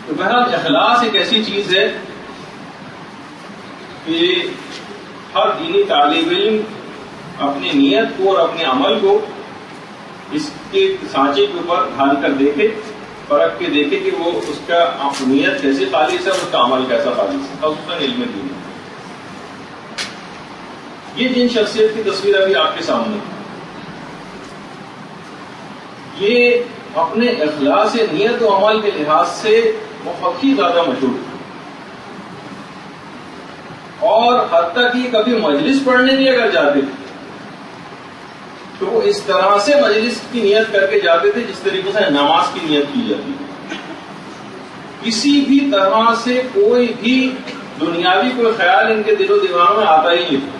تو بہرحال اخلاص ایک ایسی چیز ہے کہ ہر دینی طالب علم اپنی نیت کو اور اپنے عمل کو اس کے سانچے کے اوپر ڈھال کر دیکھے، پرکھ کے دیکھے کہ وہ اس کا نیت کیسے خالص ہے اور اس کا عمل کیسا خالص ہے، خصوصاً علم دین۔ یہ جن شخصیت کی تصویر ابھی آپ کے سامنے، یہ اپنے اخلاص نیت و عمل کے لحاظ سے بہت ہی زیادہ مشہور ہے، اور حتیٰ کہ کبھی مجلس پڑھنے بھی اگر جاتے تھے تو وہ اس طرح سے مجلس کی نیت کر کے جاتے تھے جس طریقے سے نماز کی نیت کی جاتی ہے۔ کسی بھی طرح سے کوئی بھی دنیاوی کوئی خیال ان کے دل و دماغ میں آتا ہی نہیں تھا،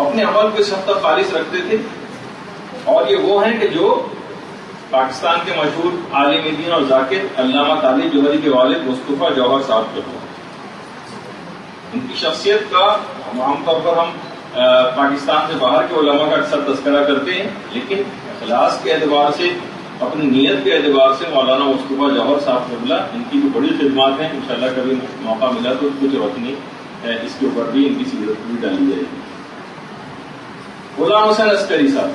اپنے عمل کو اس حد تک خالص رکھتے تھے۔ اور یہ وہ ہیں کہ جو پاکستان کے مشہور عالم دین اور ذاکر علامہ طالب جوہری کے والد مصطفیٰ جوہر صاحب کے ہوں۔ ان کی شخصیت کا عام طور پر ہم پاکستان سے باہر کے علماء کا اکثر تذکرہ کرتے ہیں، لیکن اخلاص کے اعتبار سے، اپنی نیت کے اعتبار سے مولانا مصطفیٰ جوہر صاحب قبلہ ان کی جو بڑی خدمات ہیں، انشاءاللہ کبھی موقع ملا تو کچھ روشنی اس کے اوپر بھی ان کی سیرت بھی ڈالی جائے گی۔ غلام حسین عسکری صاحب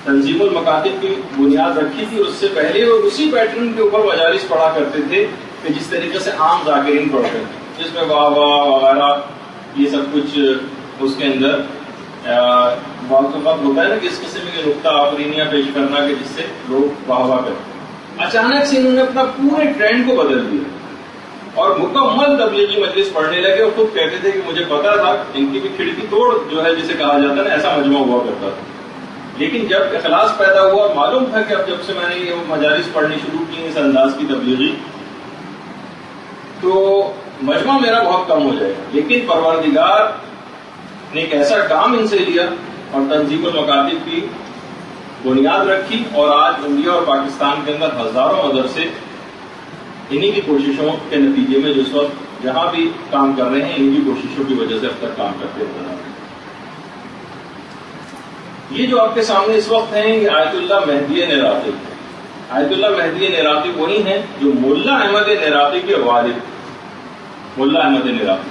تنظیم المکاتب کی بنیاد رکھی تھی، اس سے پہلے وہ اسی پیٹرن کے اوپر مجالس پڑھا کرتے تھے کہ جس طریقے سے عام ذاکرین پڑھتے ہیں، جس میں واہ واہ وغیرہ یہ سب کچھ اس کے اندر بعض اوقات ہوتا ہے نا کہ اس قسم کے نقطہ آفرینیاں پیش کرنا کہ جس سے لوگ واہ واہ کرتے۔ اچانک سے انہوں نے اپنا پورے ٹرینڈ کو بدل دیا اور مکمل تبلیغی مجلس پڑھنے لگے، اور خود کہتے تھے کہ مجھے پتا تھا ان کی بھی کھڑکی توڑ جو ہے جسے کہا جاتا ہے نا، ایسا مجمع ہوا کرتا تھا۔ لیکن جب اخلاص پیدا ہوا، معلوم تھا کہ اب جب سے میں نے یہ مجالس پڑھنی شروع کی اس انداز کی تبلیغی، تو مجمع میرا بہت کم ہو جائے گا۔ لیکن پروردگار نے ایک ایسا کام ان سے لیا اور تنظیم المکاتب کی بنیاد رکھی، اور آج انڈیا اور پاکستان کے اندر ہزاروں مدرسے انہی کی کوششوں کے نتیجے میں جس وقت جہاں بھی کام کر رہے ہیں، انہی کی کوششوں کی وجہ سے اب تک کام کرتے رہے ہیں۔ یہ جو آپ کے سامنے اس وقت ہیں، یہ آیت اللہ مہدی نراقی۔ آیت اللہ مہدی نراقی وہی ہیں جو ملا احمد نراقی کے والد، ملا احمد نراقی،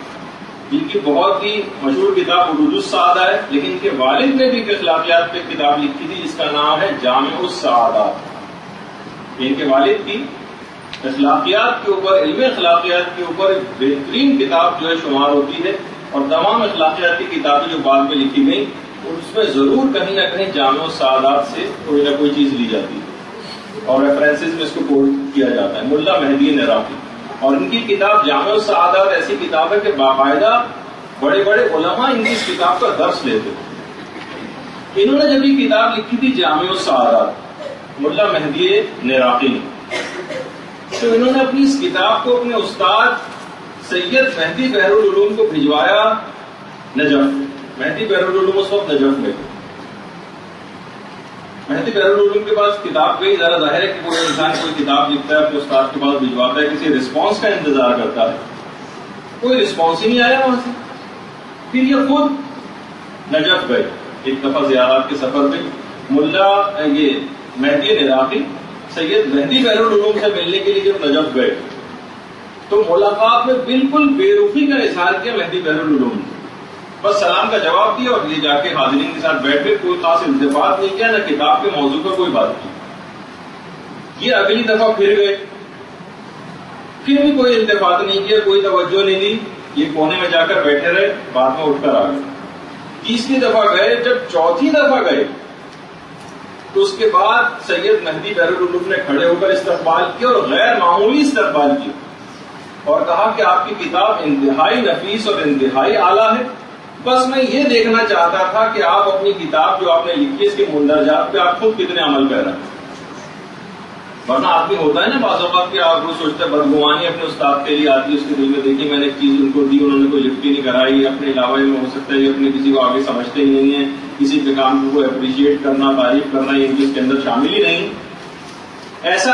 ان کی بہت ہی مشہور کتاب عروج السعادہ ہے، لیکن ان کے والد نے بھی ایک اخلاقیات پہ کتاب لکھی تھی جس کا نام ہے جامع السعادات۔ ان کے والد کی اخلاقیات کے اوپر، علم اخلاقیات کے اوپر ایک بہترین کتاب جو ہے شمار ہوتی ہے، اور تمام اخلاقیات کی کتابیں جو بعد میں لکھی گئیں اس میں ضرور کہیں نہ کہیں جامع السعادات سے کوئی نہ کوئی چیز لی جاتی ہے اور ریفرنسز میں اس کو کوٹ کیا جاتا ہے، ملا مہدی نراقی۔ اور ان کی کتاب جامع السعادات ایسی کتاب ہے کہ باقاعدہ بڑے بڑے علماء ان کی اس کتاب کا درس لیتے ہیں۔ انہوں نے جب یہ کتاب لکھی تھی جامع السعادات، ملا مہدی نراقی نے، تو انہوں نے اپنی اس کتاب کو اپنے استاد سید مہدی بحرالعلوم کو بھجوایا نجف۔ مہدی بحرالعلوم اس وقت نجف میں تھے۔ مہدی بحرالعلوم کے پاس کتاب گئی، ذرا ظاہر ہے کہ کوئی انسان کوئی کتاب لکھتا ہے اپنے استاد کے پاس بھجواتا ہے، کسی رسپانس کا انتظار کرتا ہے، کوئی رسپانس ہی نہیں آیا وہاں سے۔ پھر یہ خود نجف گئے ایک دفعہ زیارات کے سفر میں، ملا یہ مہدی نراقی سید مہدی بحرالعلوم سے ملنے کے لیے جب نجف گئے تو ملاقات میں بالکل بے رخی کا اظہار کیا مہدی بحرالعلوم نے، بس سلام کا جواب دیا اور یہ جا کے حاضرین کے ساتھ بیٹھ کے کوئی خاص التفات نہیں کیا، نہ کتاب کے موضوع پر کوئی بات کی۔ یہ اگلی دفعہ پھر گئے، پھر بھی کوئی التفات نہیں کیا، کوئی توجہ نہیں دی، یہ کونے میں جا کر بیٹھے رہے، بعد میں اٹھ کر آ گئے۔ تیسری دفعہ گئے، جب چوتھی دفعہ گئے تو اس کے بعد سید مہدی بحرالعلوم نے کھڑے ہو کر استقبال کیا اور غیر معمولی استقبال کیا، اور کہا کہ آپ کی کتاب انتہائی نفیس اور انتہائی اعلیٰ ہے، بس میں یہ دیکھنا چاہتا تھا کہ آپ اپنی کتاب جو آپ نے لکھی اس کے مندرجات پہ آپ خود کتنے عمل کر رہے ہیں۔ ورنہ آدمی ہوتا ہے نا بعض اوقات کہ آپ وہ سوچتے ہیں بدگمانی اپنے استاد کے لیے آتی ہے، اس کے دل میں دیکھی میں نے ایک چیز ان کو دی، انہوں نے کوئی لفٹ ہی نہیں کرائی، اپنے علاوہ میں ہو سکتا ہے یہ اپنے کسی کو آگے سمجھتے ہی نہیں ہیں، کسی کے کام کو اپریشیٹ کرنا، تعریف کرنا یہ ان کے اس کے اندر شامل ہی نہیں۔ ایسا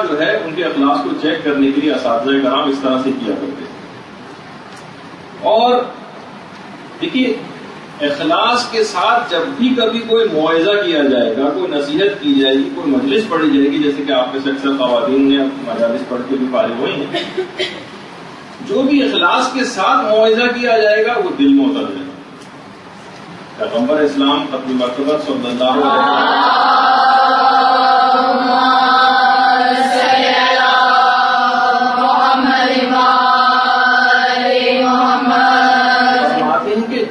جو ہے ان کے اخلاص کو چیک کرنے کے لیے اساتذہ کرام اس طرح سے کیا کرتے ہیں۔ اور دیکھیے اخلاص کے ساتھ جب بھی کبھی کوئی موعظہ کیا جائے گا، کوئی نصیحت کی جائے گی، کوئی مجلس پڑھی جائے گی، جیسے کہ آپ میں سے اکثر خواتین نے مجالس پڑھ کے بھی فارغ ہوئی ہیں، جو بھی اخلاص کے ساتھ موعظہ کیا جائے گا وہ دل میں اتر جائے گا۔ پیغمبر اسلام ختم مرتبہ صلی اللہ علیہ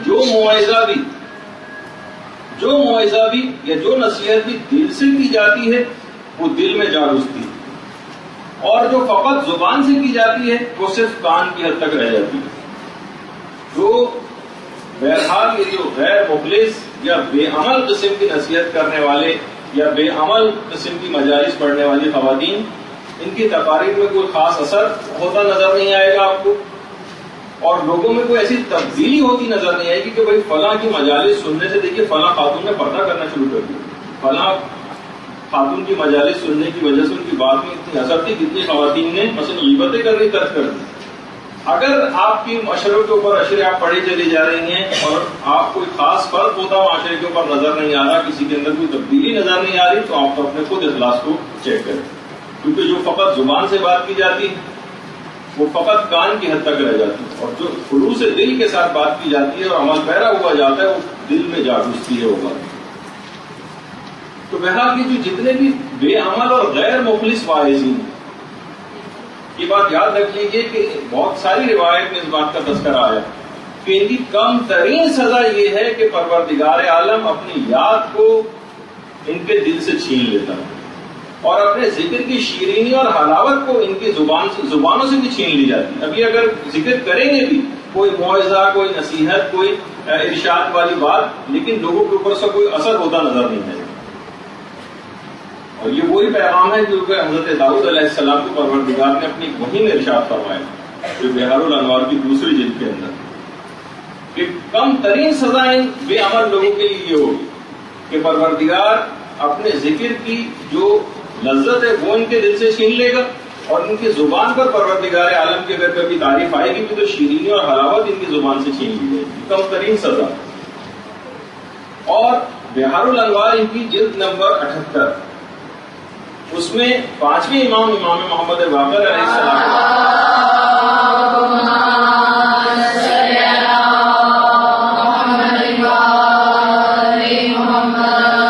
جو موعظہ بھی یا جو نصیحت بھی دل سے کی جاتی ہے وہ دل میں جا گھستی ہے، اور جو فقط زبان سے کی جاتی ہے وہ صرف کان کی حد تک رہ جاتی ہے۔ جو بہرحال یہ جو غیر مخلص یا بے عمل قسم کی نصیحت کرنے والے یا بے عمل قسم کی مجالس پڑھنے والی خواتین، ان کی تقاریر میں کوئی خاص اثر ہوتا نظر نہیں آئے گا آپ کو، اور لوگوں میں کوئی ایسی تبدیلی ہوتی نظر نہیں آئے گی کہ بھائی فلاں کی مجالس سننے سے دیکھیے فلاں خاتون نے پردہ کرنا شروع کر دیا، فلاں خاتون کی مجالس سننے کی وجہ سے ان کی بات میں اتنی اثر تھی، کتنی خواتین نے مثلا غیبتیں کرنی ترک کر دی۔ اگر آپ کی معاشروں کے اوپر اشرے آپ پڑھی چلی جا رہی ہیں اور آپ کوئی خاص فرق ہوتا معاشرے کے اوپر نظر نہیں آ رہا، کسی کے اندر کوئی تبدیلی نظر نہیں آ رہی، تو آپ اپنے خود اخلاص کو چیک کریں، کیونکہ جو فقط زبان سے بات کی جاتی ہے وہ فقط کان کی حد تک رہ جاتی ہے، اور جو خلوص دل کے ساتھ بات کی جاتی ہے اور عمل پیرا ہوا جاتا ہے وہ دل میں جا گھستی ہے وہ بات۔ تو بہرحال کی جو جتنے بھی بے عمل اور غیر مخلص واعظین، یہ بات یاد رکھ لیجیے کہ بہت ساری روایت میں اس بات کا تذکرہ آیا کہ ان کی کم ترین سزا یہ ہے کہ پروردگار عالم اپنی یاد کو ان کے دل سے چھین لیتا ہے، اور اپنے ذکر کی شیرینی اور حلاوت کو ان کی زبانوں سے بھی چھین لی جاتی ہے۔ ابھی اگر ذکر کریں گے بھی، کوئی موعظہ، کوئی نصیحت، کوئی ارشاد والی بات، لیکن لوگوں کے اوپر سے کوئی اثر ہوتا نظر نہیں آئے گا۔ اور یہ وہی پیغام ہے جو کہ حضرت داؤد علیہ السلام کو پروردگار نے اپنی وحی میں ارشاد فرمایا، جو بہار الانوار کی دوسری جلد کے اندر، کہ کم ترین سزا ان بے عمل لوگوں کے لیے یہ ہوگی کہ پروردگار اپنے ذکر کی جو لذت ہے وہ ان کے دل سے چھین لے گا، اور ان کی زبان پر پروردگار عالم کی اگر کبھی تعریف آئے گی تو شیرینی اور حلاوت ان کی زبان سے چھین لی جائے گی، کم ترین سزا۔ اور بہار الانوار ان کی جلد نمبر 78، اس میں 5ویں امام محمد باقر علیہ السلام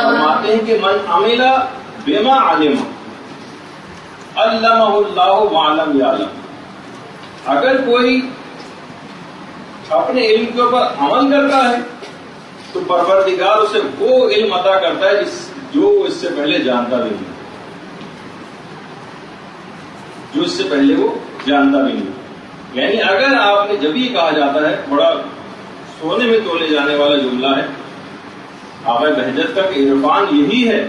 فرماتے ہیں کہ من عمل بما علم علمہ اللہ وعلم یعلم، اگر کوئی اپنے علم کے اوپر عمل کرتا ہے تو پروردگار اسے وہ علم عطا کرتا ہے جو اس سے پہلے جانتا بھی نہیں، جو اس سے پہلے وہ جانتا بھی نہیں۔ یعنی اگر آپ نے جب یہ کہا جاتا ہے، بڑا سونے میں تولے جانے والا جملہ ہے آقا بہجت کا، کہ عرفان یہی ہے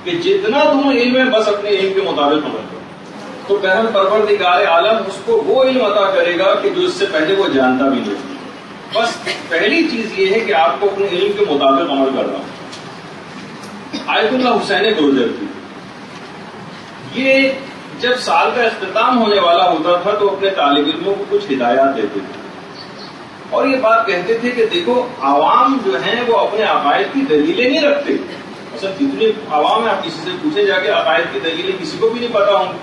کہ جتنا تم علم ہے بس اپنے علم کے مطابق عمل کرو، تو بہرحال پروردگار عالم اس کو وہ علم عطا کرے گا کہ جو اس سے پہلے وہ جانتا بھی نہیں۔ بس پہلی چیز یہ ہے کہ آپ کو اپنے علم کے مطابق عمل کرنا۔ آیت اللہ حسین گرجر کی، یہ جب سال کا اختتام ہونے والا ہوتا تھا تو اپنے طالب علموں کو کچھ ہدایات دیتے تھے، اور یہ بات کہتے تھے کہ دیکھو عوام جو ہیں وہ اپنے عقائد کی دلیلیں نہیں رکھتے، مثلا جتنے عوام ہیں آپ کسی سے پوچھے جا کے عقائد کی دلیلیں کسی کو بھی نہیں پتا ہوں،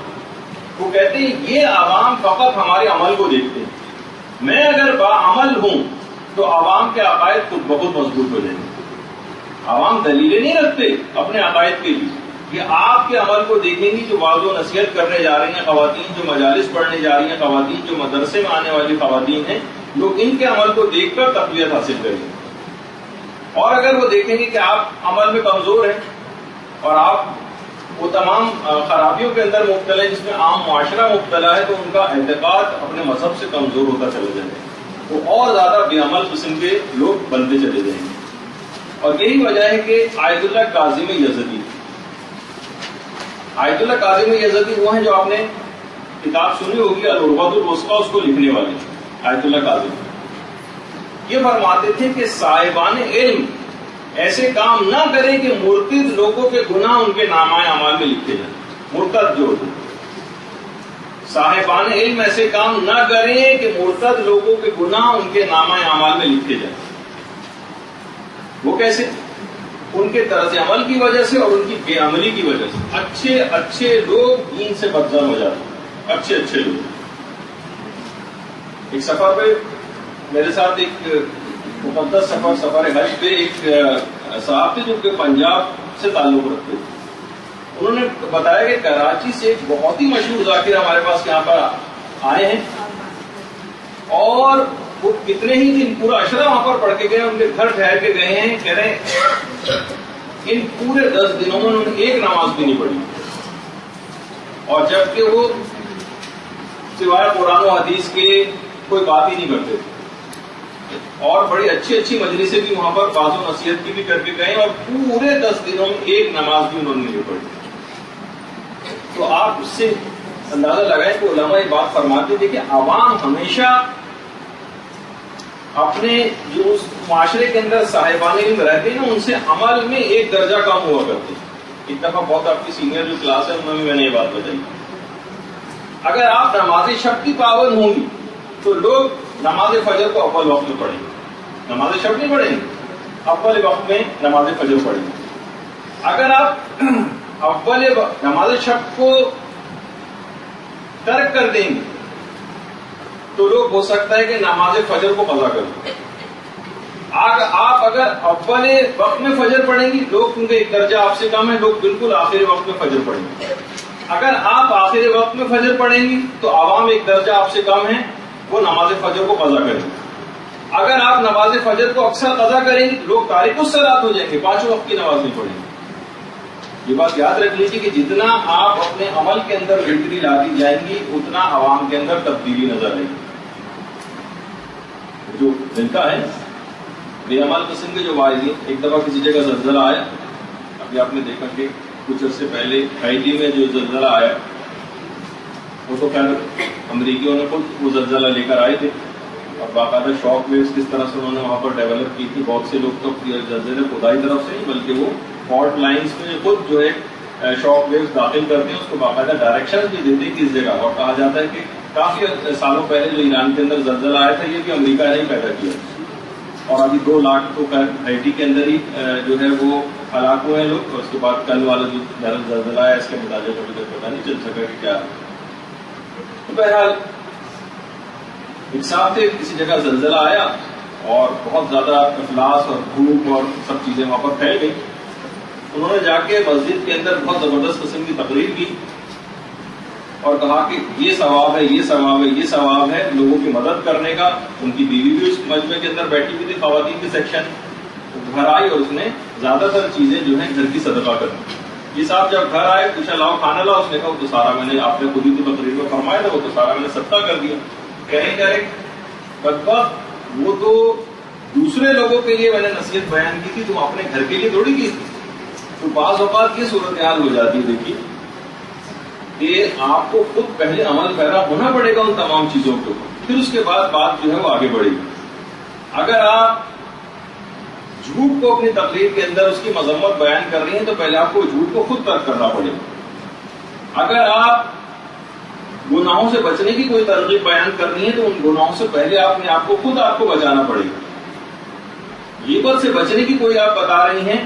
وہ کہتے ہیں یہ عوام فقط ہمارے عمل کو دیکھتے ہیں، میں اگر باعمل ہوں تو عوام کے عقائد خود بخود مضبوط ہو جائیں گے۔ عوام دلیلیں نہیں رکھتے اپنے عقائد کے لیے، یہ آپ کے عمل کو دیکھیں گی، جو واضح و نصیحت کرنے جا رہی ہیں خواتین، جو مجالس پڑھنے جا رہی ہیں خواتین، جو مدرسے میں آنے والی خواتین ہیں، لوگ ان کے عمل کو دیکھ کر تقویت حاصل کریں گے۔ اور اگر وہ دیکھیں گے کہ آپ عمل میں کمزور ہیں اور آپ وہ تمام خرابیوں کے اندر مبتلا ہے جس میں عام معاشرہ مبتلا ہے، تو ان کا اعتقاد اپنے مذہب سے کمزور ہوتا چلا جائے گا، وہ اور زیادہ بے عمل قسم کے لوگ بنتے چلے جائیں گے۔ اور یہی وجہ ہے کہ آیت اللہ کاظم یزدی، آیت اللہ کاظم یزدی وہ ہیں جو آپ نے کتاب سنی ہوگی العروۃ الوثقی، اس کو لکھنے والے آیت اللہ کاظم، یہ فرماتے تھے کہ صاحبان علم ایسے کام نہ کریں کہ مرتد لوگوں کے گناہ ان کے نامہ اعمال میں لکھے جائیں۔ مرتد جو ہوتے صاحبان علم ایسے کام نہ کریں کہ مرتد لوگوں کے گناہ ان کے نامہ اعمال میں لکھے جائیں۔ وہ کیسے؟ ان کے طرز عمل کی وجہ سے اور ان کی بے عملی کی وجہ سے اچھے لوگ دین سے بدزن ہو جاتے ہیں. اچھے لوگ. ایک سفر پہ میرے ساتھ ایک مقدس سفر حج پہ ایک صاحب تھے جو کہ پنجاب سے تعلق رکھتے تھے. انہوں نے بتایا کہ کراچی سے ایک بہت ہی مشہور ذاکر ہمارے پاس یہاں پر آئے ہیں اور وہ کتنے ہی دن پورا عشرہ وہاں پر پڑھ کے گئے, ان کے گھر ٹھہر کے گئے ہیں. کہہ رہے ہیں ان پورے 10 دنوں میں انہوں نے ایک نماز بھی نہیں پڑھی, اور جبکہ وہ سوائے قرآن و حدیث کے کوئی بات ہی نہیں کرتے تھے, اور بڑی اچھی مجلسیں بھی وہاں پر باز و نصیحت کی بھی کر کے گئے, اور پورے 10 دنوں میں ایک نماز بھی انہوں نے نہیں پڑھی. تو آپ اس سے اندازہ لگائیں کہ علماء یہ بات فرماتے تھے کہ عوام ہمیشہ اپنے جو اس معاشرے کے اندر صاحبان علم رہتے ہیں نا, ان سے عمل میں ایک درجہ کم ہوا کرتے ہیں. ایک دفعہ بہت آپ کی سینئر جو کلاس ہے انہوں نے میں نے یہ بات بتائی, اگر آپ نماز شب کی پابند ہوں گی تو لوگ نماز فجر کو اول وقت میں پڑھیں گے. نماز شب نہیں پڑھیں گے, اول وقت میں نماز فجر پڑھیں گے. اگر آپ اول نماز شب کو ترک کر دیں گے تو لوگ ہو سکتا ہے کہ نماز فجر کو قضا کر دیں. آپ اگر اول وقت میں فجر پڑھیں گی, لوگ کیونکہ ایک درجہ آپ سے کم ہے, لوگ بالکل آخری وقت میں فجر پڑھیں گے. اگر آپ آخری وقت میں فجر پڑھیں گی تو عوام ایک درجہ آپ سے کم ہے, وہ نماز فجر کو قضا کریں گے. اگر آپ نماز فجر کو اکثر قضا کریں گے, لوگ تارک الصلاۃ ہو جائیں گے, 5 وقت کی نماز نہیں پڑھیں گے. یہ بات یاد رکھ لیجیے کہ جتنا آپ اپنے عمل کے اندر بہتری لاتی جائیں گی اتنا عوام کے اندر تبدیلی نظر آئے گی. جو جنتا ہے بے عمل قسم کے جو واعظین, ایک دفعہ کسی جگہ زلزلہ آیا, ابھی آپ نے دیکھا کہ کچھ عرصے پہلے ہائٹی میں جو زلزلہ آیا, وہ تو خیر امریکیوں نے خود وہ زلزلہ لے کر آئے تھے, اور باقاعدہ شاک ویوز کس طرح سے انہوں نے وہاں پر ڈیولپ کی تھی. بہت سے لوگ تو زلزلے خدائی طرف سے نہیں بلکہ وہ فالٹ لائنس میں خود جو ہے شاک ویوز داخل کرتے ہیں, اس کو باقاعدہ ڈائریکشن بھی دیتے ہیں کس جگہ. اور کہا جاتا ہے کہ کافی سالوں پہلے جو ایران کے اندر زلزلہ آیا تھا یہ بھی امریکہ نے ہی پیدا کیا, اور ابھی 2 لاکھ تو ہائٹی کے اندر ہی جو ہے وہ ہلاک ہوئے ہیں لوگ. اور اس کے بعد کل والا جو زلزلہ آیا اس کے متاثر کبھی تک پتا نہیں چل سکا کہ کیا. تو بہرحال ایک ساتھ کسی جگہ زلزلہ آیا اور بہت زیادہ افلاس اور دھوپ اور سب چیزیں وہاں پر پھیل گئی. انہوں نے جا کے مسجد کے اندر بہت زبردست قسم کی تقریر کی اور کہا کہ یہ ثواب ہے, یہ ثواب ہے, یہ ثواب ہے لوگوں کی مدد کرنے کا. ان کی بیوی بھی اس مجمع کے اندر بیٹھی ہوئی تھی, خواتین کے سیکشن. گھر آئی اور اس نے زیادہ تر چیزیں جو ہیں گھر کی صدقہ کر دی. یہ صاحب جب گھر آئے پوچھا لاؤ کھانا لاؤ, اس نے کہا وہ تو سارا میں نے, آپ نے خود ہی تو تقریر میں فرمایا تھا, وہ تو سارا میں نے صدقہ کر دیا. کہے بدبخت وہ تو دوسرے لوگوں کے لیے میں نے نصیحت بیان کی تھی, تم اپنے گھر کے لیے تھوڑی کی تھی. تو بعض اوقات یہ صورتحال ہو جاتی ہے دیکھیے کہ آپ کو خود پہلے عمل پیرا ہونا پڑے گا ان تمام چیزوں کے اوپر, پھر اس کے بعد بات جو ہے وہ آگے بڑھے گی. اگر آپ جھوٹ کو اپنی تقریر کے اندر اس کی مذمت بیان کر رہی ہیں تو پہلے آپ کو جھوٹ کو خود ترک کرنا پڑے گا. اگر آپ گناہوں سے بچنے کی کوئی ترغیب بیان کرنی ہے تو ان گناہوں سے پہلے اپنے آپ کو خود آپ کو بچانا پڑے گا. غیبت سے بچنے کی کوئی آپ بتا رہی ہیں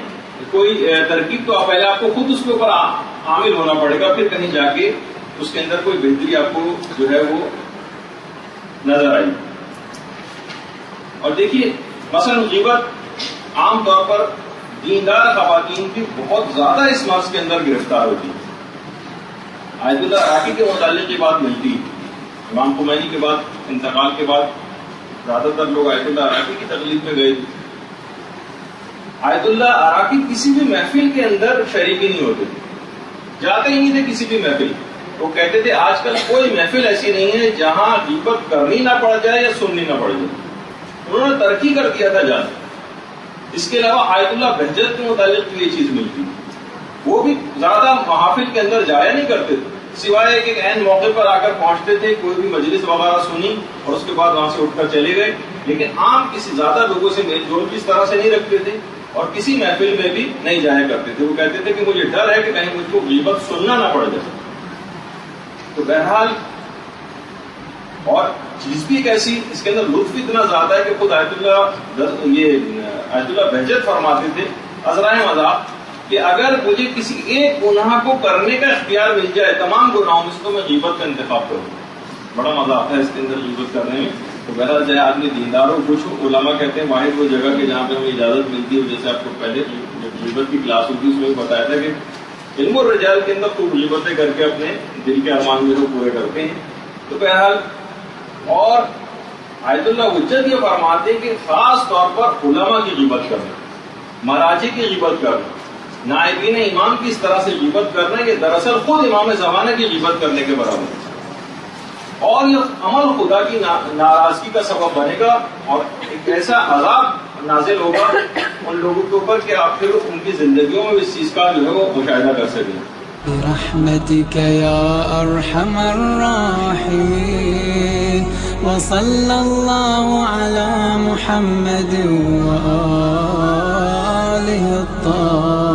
کوئی ترکیب, تو پہلے آپ کو خود اس کے اوپر عامل ہونا پڑے گا, پھر کہیں جا کے اس کے اندر کوئی بہتری آپ کو جو ہے وہ نظر آئی. اور دیکھیے مثلا غیبت عام طور پر دیندار خواتین کی بہت زیادہ اس مرض کے اندر گرفتار ہوتی ہے. آیت اللہ عراقی کے متعلق یہ بات ملتی ہے. امام خمینی کے بعد انتقال کے بعد زیادہ تر لوگ آیت اللہ عراقی کی تقلید میں گئے تھے. آیت اللہ عراقی کسی بھی محفل کے اندر شریک ہی نہیں ہوتے تھے, جاتے ہی نہیں تھے کسی بھی محفل. وہ کہتے تھے آج کل کوئی محفل ایسی نہیں ہے جہاں غیبت کرنی نہ پڑ جائے یا سننی نہ پڑ جائے. انہوں نے ترقی کر دیا تھا جانے. اس کے علاوہ آیت اللہ بہجت کے متعلق بھی یہ چیز ملتی ہے. وہ بھی زیادہ محافل کے اندر جایا نہیں کرتے تھے, سوائے ایک عین موقع پر آ کر پہنچتے تھے, کوئی بھی مجلس وغیرہ سنی اور اس کے بعد وہاں سے اٹھ کر چلے گئے. لیکن عام کسی زیادہ لوگوں سے میل جول اس طرح سے نہیں رکھتے تھے اور کسی محفل میں بھی نہیں جایا کرتے تھے. وہ کہتے تھے کہ مجھے ڈر ہے کہ کہیں مجھ کو غیبت سننا نہ پڑ جائے. تو بہرحال اور چیز بھی ایک ایسی، اس کے اندر لطف اتنا زیادہ ہے کہ خود آیت اللہ بہجت فرماتے تھے عذرائے مذاق کہ اگر مجھے کسی ایک گناہ کو کرنے کا اختیار مل جائے تمام گناہوں میں سے تو میں غیبت کا انتخاب کروں. بڑا مزہ آتا ہے اس کے اندر غیبت کرنے میں. تو بہرحال چاہے آدمی دیندار ہو کچھ ہو، علماء کہتے ہیں واحد وہ جگہ کہ جہاں پہ ہمیں اجازت ملتی ہے، جیسے آپ کو پہلے جب غیبت کی کلاس ہوتی ہے اس میں بتایا تھا کہ علم الرجال کے اندر خوب غیبتیں کر کے اپنے دل کے ارمان جو پورے کرتے ہیں. تو بہرحال اور آیت اللہ حجت یہ فرماتے ہیں کہ خاص طور پر علماء کی غیبت کرنا، مراجع کی غیبت کرنا، نائبین امام کی اس طرح سے غیبت کرنا کہ دراصل خود امام زمانہ کی غیبت کرنے کے برابر ہے. اور یہ عمل خدا کی ناراضگی کا سبب بنے گا اور ایک ایسا عذاب نازل ہوگا ان لوگوں کے اوپر کہ آخر ان کی زندگیوں میں اس چیز کا جو ہے وہ مشاہدہ کر سکیں. برحمتك يا أرحم الراحمين وصلى الله على محمد وآله الطاهرين.